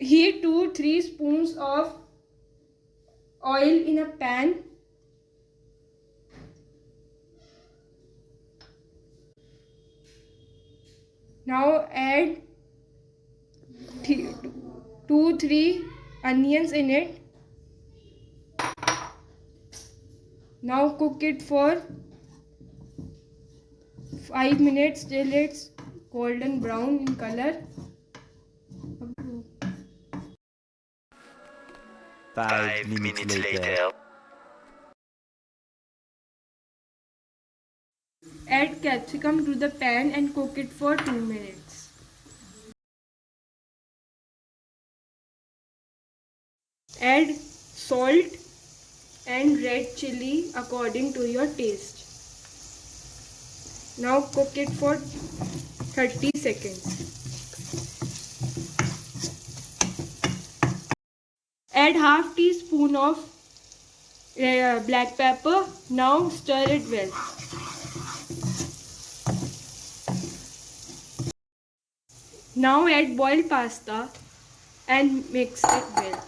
Heat 2-3 spoons of oil in a pan. Now add 2-3 onions in it. Now cook it for 5 minutes till it's golden brown in color. 5 minutes later. Add capsicum to the pan and cook it for 2 minutes. Add salt and red chilli according to your taste. Now cook it for 30 seconds. Add half teaspoon of black pepper. Now stir it well. Now add boiled pasta and mix it well.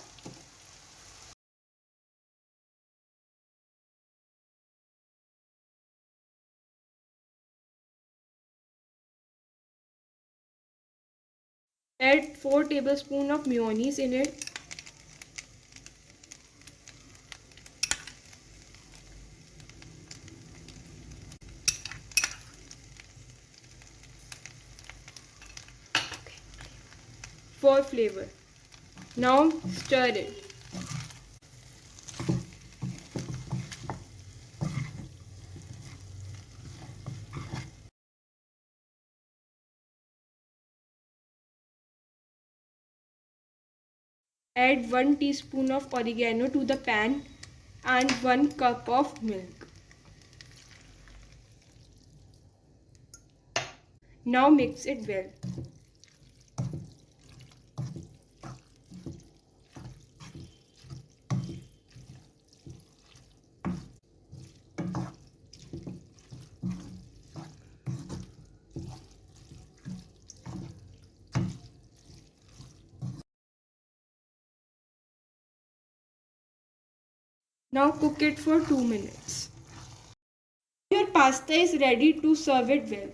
Add 4 tablespoons of mayonnaise in it. For flavor. Now stir it. Add 1 teaspoon of oregano to the pan and 1 cup of milk. Now mix it well. Now cook it for 2 minutes. Your pasta is ready to serve it well.